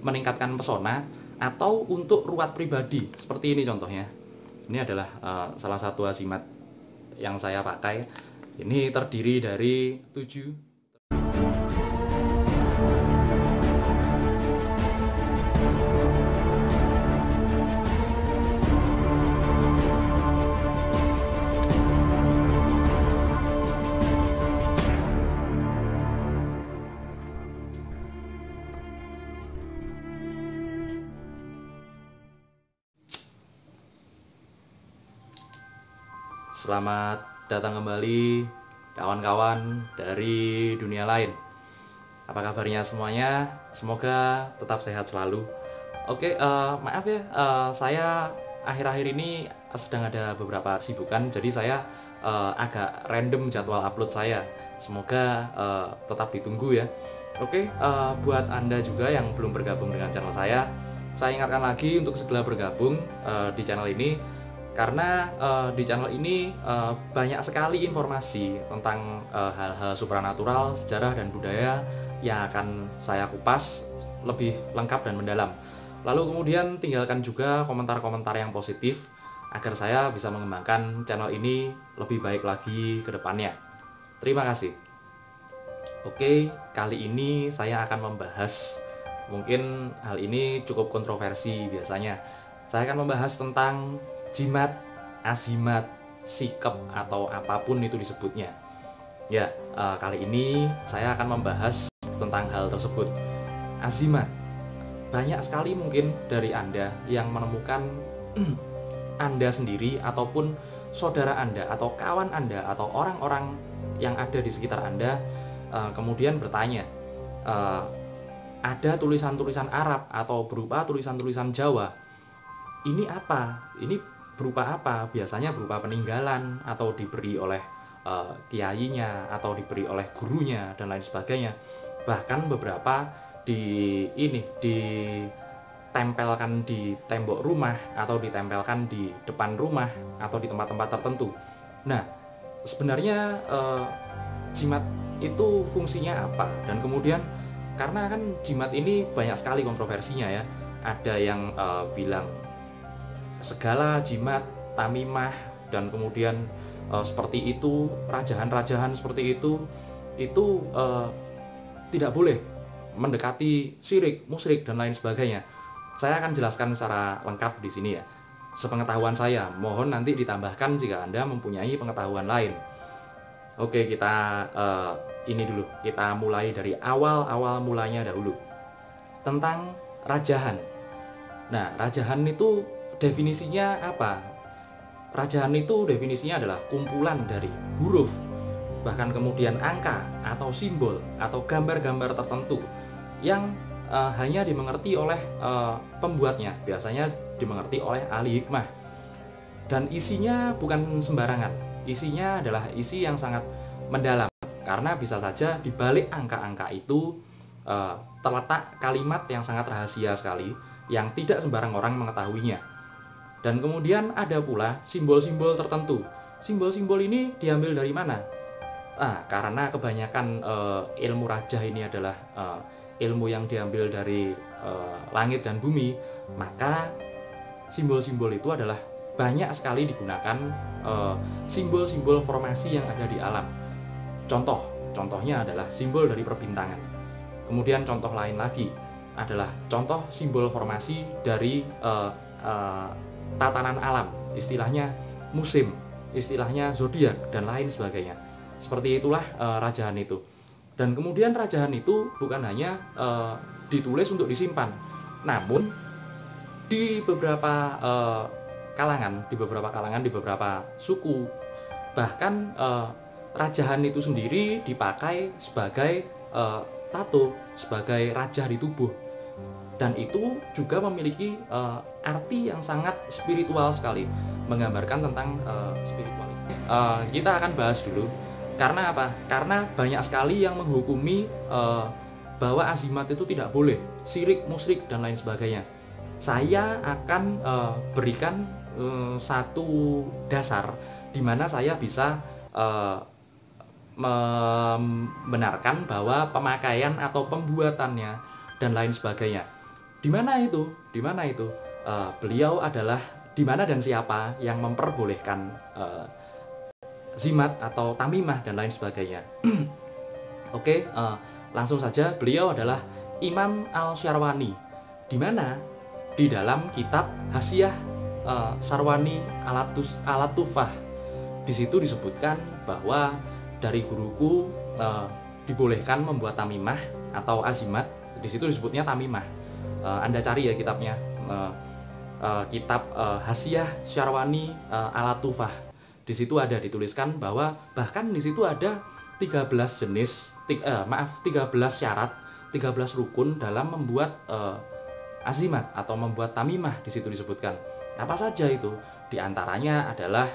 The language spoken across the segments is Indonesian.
meningkatkan pesona atau untuk ruwet pribadi. Seperti ini contohnya. Ini adalah salah satu azimat yang saya pakai. Ini terdiri dari 7. Selamat datang kembali kawan-kawan dari dunia lain. Apa kabarnya semuanya? Semoga tetap sehat selalu. Oke, maaf ya, saya akhir-akhir ini sedang ada beberapa kesibukan, jadi saya agak random jadwal upload saya. Semoga tetap ditunggu ya. Oke, buat Anda juga yang belum bergabung dengan channel saya ingatkan lagi untuk segera bergabung di channel ini. Karena di channel ini banyak sekali informasi tentang hal-hal supranatural, sejarah, dan budaya yang akan saya kupas lebih lengkap dan mendalam. Lalu kemudian tinggalkan juga komentar-komentar yang positif agar saya bisa mengembangkan channel ini lebih baik lagi ke depannya. Terima kasih. Oke, kali ini saya akan membahas, mungkin hal ini cukup kontroversi biasanya. Saya akan membahas tentang jimat, azimat, sikep, atau apapun itu disebutnya. Ya, kali ini saya akan membahas tentang hal tersebut. Azimat. Banyak sekali mungkin dari Anda yang menemukan Anda sendiri ataupun saudara Anda atau kawan Anda atau orang-orang yang ada di sekitar Anda kemudian bertanya, ada tulisan-tulisan Arab atau berupa tulisan-tulisan Jawa. Ini apa? Ini berupa apa? Biasanya berupa peninggalan atau diberi oleh kiainya atau diberi oleh gurunya dan lain sebagainya. Bahkan beberapa ditempelkan di tembok rumah atau ditempelkan di depan rumah atau di tempat-tempat tertentu. Nah, sebenarnya jimat itu fungsinya apa? Dan kemudian karena kan jimat ini banyak sekali kontroversinya ya. Ada yang bilang segala jimat, tamimah, dan kemudian seperti itu, rajahan-rajahan seperti itu tidak boleh mendekati syirik, musyrik, dan lain sebagainya. Saya akan jelaskan secara lengkap di sini ya, sepengetahuan saya. Mohon nanti ditambahkan jika Anda mempunyai pengetahuan lain. Oke, kita ini dulu, kita mulai dari awal mulanya dahulu tentang rajahan. Nah, rajahan itu definisinya apa? Rajahan itu definisinya adalah kumpulan dari huruf, bahkan kemudian angka atau simbol atau gambar-gambar tertentu yang hanya dimengerti oleh pembuatnya, biasanya dimengerti oleh ahli hikmah. Dan isinya bukan sembarangan, isinya adalah isi yang sangat mendalam, karena bisa saja di balik angka-angka itu terletak kalimat yang sangat rahasia sekali, yang tidak sembarang orang mengetahuinya. Dan kemudian ada pula simbol-simbol tertentu. Simbol-simbol ini diambil dari mana? Karena kebanyakan ilmu rajah ini adalah ilmu yang diambil dari langit dan bumi, maka simbol-simbol itu adalah banyak sekali digunakan simbol-simbol formasi yang ada di alam. Contohnya adalah simbol dari perbintangan. Kemudian contoh lain lagi adalah contoh simbol formasi dari tatanan alam, istilahnya musim, istilahnya zodiak, dan lain sebagainya. Seperti itulah rajahan itu. Dan kemudian rajahan itu bukan hanya ditulis untuk disimpan, namun di beberapa kalangan, di beberapa suku, bahkan rajahan itu sendiri dipakai sebagai tato, sebagai rajah di tubuh. Dan itu juga memiliki arti yang sangat spiritual sekali, menggambarkan tentang spiritualisme. Kita akan bahas dulu. Karena apa? Karena banyak sekali yang menghukumi bahwa azimat itu tidak boleh, syirik, musyrik, dan lain sebagainya. Saya akan berikan satu dasar di mana saya bisa membenarkan bahwa pemakaian atau pembuatannya dan lain sebagainya Di mana itu? Di mana itu? Beliau adalah di mana dan siapa yang memperbolehkan zimat atau tamimah dan lain sebagainya. Oke, langsung saja, beliau adalah Imam Al-Syarwani, di mana di dalam kitab Hasyiah Syarwani Alatufah, di situ disebutkan bahwa dari guruku dibolehkan membuat tamimah atau azimat. Di situ disebutnya tamimah. Anda cari ya kitabnya, kitab Hasyiah Syarwani Alatufah. Di situ ada dituliskan bahwa bahkan di situ ada 13 jenis 13 syarat, 13 rukun dalam membuat azimat atau membuat tamimah. Di situ disebutkan apa saja itu. Di antaranya adalah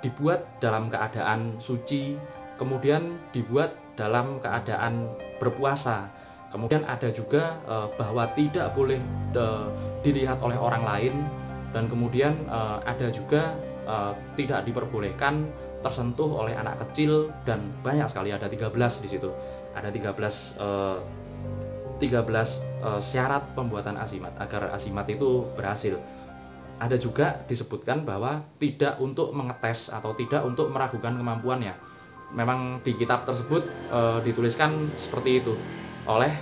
dibuat dalam keadaan suci, kemudian dibuat dalam keadaan berpuasa. Kemudian ada juga bahwa tidak boleh dilihat oleh orang lain, dan kemudian ada juga tidak diperbolehkan tersentuh oleh anak kecil, dan banyak sekali, ada 13 di situ. Ada 13 syarat pembuatan azimat agar azimat itu berhasil. Ada juga disebutkan bahwa tidak untuk mengetes atau tidak untuk meragukan kemampuannya. Memang di kitab tersebut dituliskan seperti itu oleh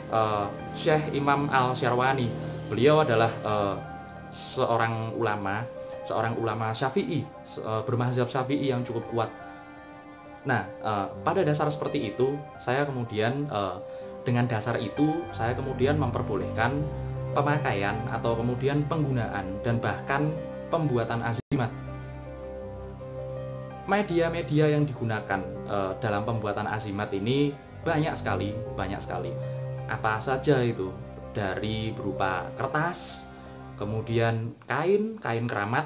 Syekh Imam Al-Syarwani. Beliau adalah seorang ulama Syafi'i, bermazhab Syafi'i yang cukup kuat. Nah, pada dasar seperti itu, saya kemudian dengan dasar itu saya kemudian memperbolehkan pemakaian atau kemudian penggunaan dan bahkan pembuatan azimat. Media-media yang digunakan dalam pembuatan azimat ini banyak sekali. Apa saja itu? Dari berupa kertas, kemudian kain keramat,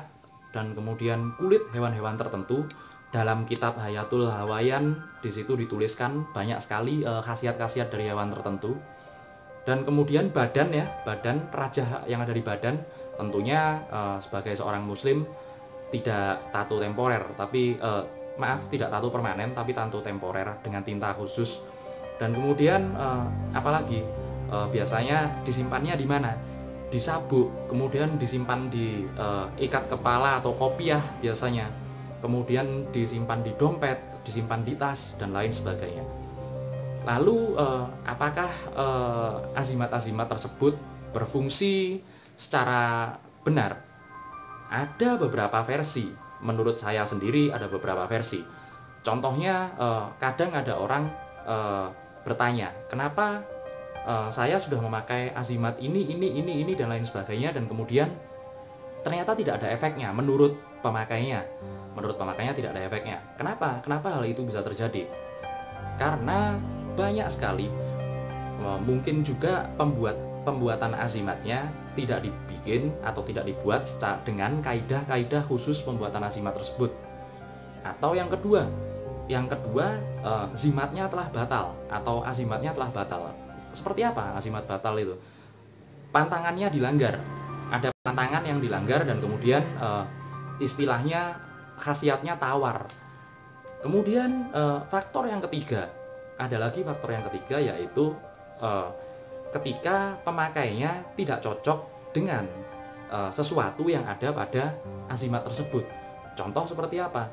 dan kemudian kulit hewan-hewan tertentu. Dalam kitab Hayatul Hawayan di situ dituliskan banyak sekali khasiat-khasiat dari hewan tertentu. Dan kemudian badan raja yang ada di badan, tentunya sebagai seorang muslim tidak tato temporer, tapi tidak tato permanen, tapi tato temporer dengan tinta khusus. Dan kemudian apalagi biasanya disimpannya di mana? Di sabuk, kemudian disimpan di ikat kepala atau kopiah biasanya, kemudian disimpan di dompet, disimpan di tas, dan lain sebagainya. Lalu apakah azimat-azimat tersebut berfungsi secara benar? Ada beberapa versi. Menurut saya sendiri ada beberapa versi. Contohnya kadang ada orang bertanya, kenapa saya sudah memakai azimat ini dan lain sebagainya, dan kemudian ternyata tidak ada efeknya menurut pemakainya. Menurut pemakainya tidak ada efeknya. Kenapa hal itu bisa terjadi? Karena banyak sekali, mungkin juga pembuatan azimatnya tidak dibikin atau tidak dibuat dengan kaidah-kaidah khusus pembuatan azimat tersebut. Atau yang kedua, zimatnya telah batal atau azimatnya telah batal. Seperti apa azimat batal itu? Pantangannya dilanggar. Ada pantangan yang dilanggar, dan kemudian istilahnya khasiatnya tawar. Kemudian faktor yang ketiga, yaitu ketika pemakainya tidak cocok dengan sesuatu yang ada pada azimat tersebut. Contoh seperti apa?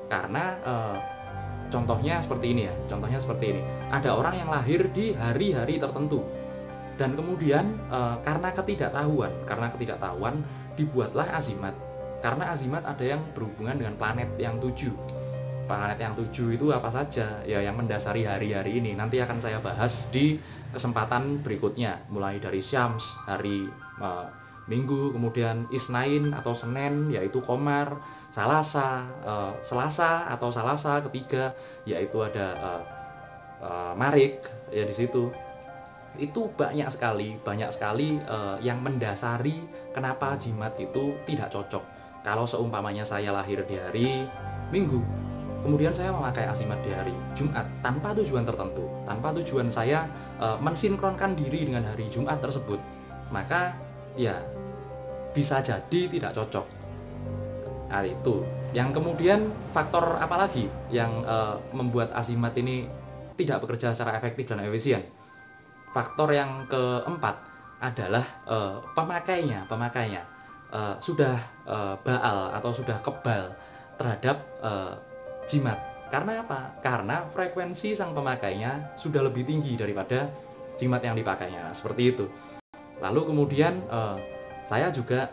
Karena contohnya seperti ini. Ada orang yang lahir di hari-hari tertentu, dan kemudian karena ketidaktahuan dibuatlah azimat. Karena azimat ada yang berhubungan dengan planet yang 7. Planet yang 7 itu apa saja? Ya, yang mendasari hari-hari ini. Nanti akan saya bahas di kesempatan berikutnya, mulai dari Syams, hari Minggu, kemudian Isnain atau Senin, yaitu Qamar, Selasa atau Salasa ketiga, yaitu ada Marik, ya di situ. Itu banyak sekali yang mendasari kenapa jimat itu tidak cocok. Kalau seumpamanya saya lahir di hari Minggu, kemudian saya memakai azimat di hari Jumat tanpa tujuan tertentu, tanpa tujuan saya mensinkronkan diri dengan hari Jumat tersebut, maka ya bisa jadi tidak cocok. Nah, itu yang kemudian faktor apa lagi yang membuat azimat ini tidak bekerja secara efektif dan efisien? Faktor yang keempat, adalah pemakainya sudah baal atau sudah kebal terhadap jimat. Karena apa? Karena frekuensi sang pemakainya sudah lebih tinggi daripada jimat yang dipakainya. Seperti itu. Lalu kemudian saya juga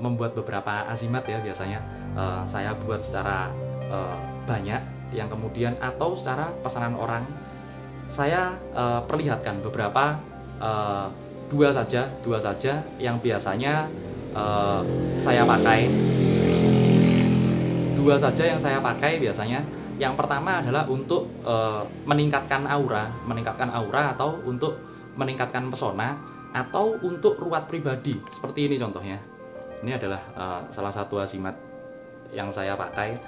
membuat beberapa azimat ya, biasanya saya buat secara banyak, yang kemudian atau secara pesanan orang saya perlihatkan beberapa dua saja yang biasanya saya pakai. Dua saja yang saya pakai biasanya. Yang pertama adalah untuk meningkatkan aura atau untuk meningkatkan pesona, atau untuk ruwat pribadi. Seperti ini contohnya. Ini adalah salah satu azimat yang saya pakai.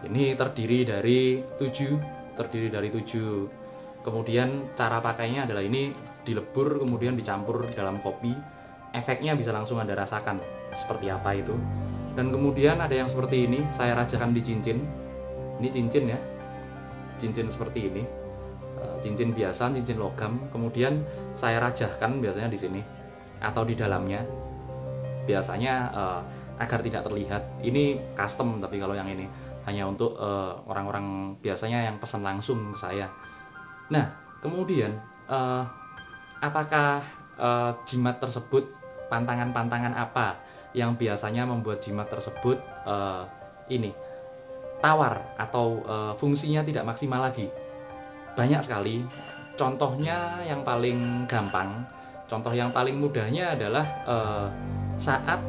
Ini terdiri dari 7. Kemudian cara pakainya adalah ini dilebur kemudian dicampur dalam kopi. Efeknya bisa langsung Anda rasakan seperti apa itu. Dan kemudian ada yang seperti ini, saya rajakan di cincin. Ini cincin ya, cincin seperti ini, cincin biasa, cincin logam. Kemudian saya rajahkan biasanya di sini atau di dalamnya, biasanya agar tidak terlihat. Ini custom, tapi kalau yang ini hanya untuk orang-orang biasanya yang pesan langsung ke saya. Nah, kemudian apakah jimat tersebut, pantangan-pantangan apa yang biasanya membuat jimat tersebut ini tawar atau fungsinya tidak maksimal lagi? Banyak sekali. Contohnya yang paling gampang, contoh yang paling mudahnya adalah saat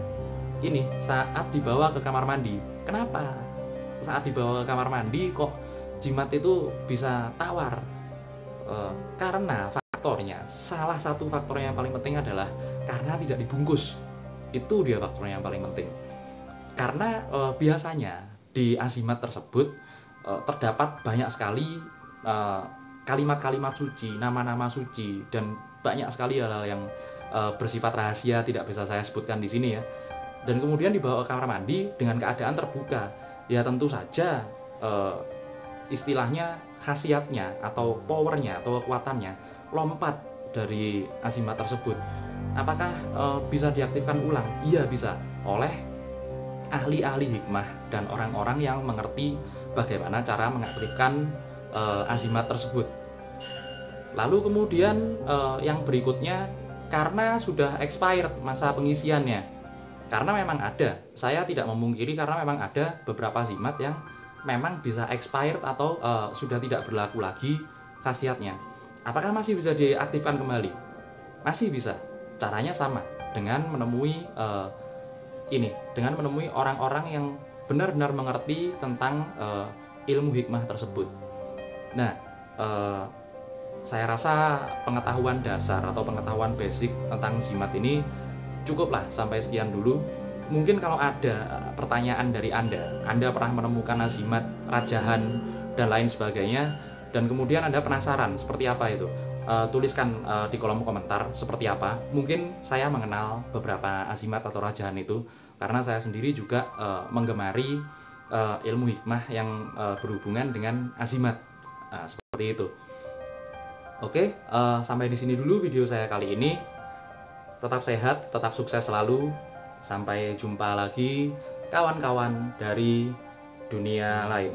dibawa ke kamar mandi. Kenapa saat dibawa ke kamar mandi kok jimat itu bisa tawar? Karena faktornya, salah satu faktornya yang paling penting adalah karena tidak dibungkus. Itu dia faktornya yang paling penting. Karena biasanya di azimat tersebut terdapat banyak sekali kalimat-kalimat suci, nama-nama suci, dan banyak sekali hal-hal yang bersifat rahasia, tidak bisa saya sebutkan di sini ya. Dan kemudian dibawa ke kamar mandi dengan keadaan terbuka. Ya tentu saja istilahnya khasiatnya atau powernya atau kekuatannya lompat dari azimat tersebut. Apakah bisa diaktifkan ulang? Iya bisa, oleh ahli-ahli hikmah dan orang-orang yang mengerti bagaimana cara mengaktifkan azimat tersebut. Lalu kemudian yang berikutnya, karena sudah expired masa pengisiannya, karena memang ada, saya tidak memungkiri, karena memang ada beberapa azimat yang memang bisa expired atau sudah tidak berlaku lagi khasiatnya. Apakah masih bisa diaktifkan kembali? Masih bisa. Caranya sama, dengan menemui dengan menemui orang-orang yang benar-benar mengerti tentang ilmu hikmah tersebut. Nah, saya rasa pengetahuan dasar atau pengetahuan basic tentang jimat ini cukuplah sampai sekian dulu. Mungkin kalau ada pertanyaan dari Anda pernah menemukan azimat, rajahan, dan lain sebagainya, dan kemudian Anda penasaran seperti apa itu, tuliskan di kolom komentar seperti apa. Mungkin saya mengenal beberapa azimat atau rajahan itu, karena saya sendiri juga menggemari ilmu hikmah yang berhubungan dengan azimat. Seperti itu. Oke, sampai di sini dulu video saya kali ini. Tetap sehat, tetap sukses selalu. Sampai jumpa lagi kawan-kawan dari dunia lain.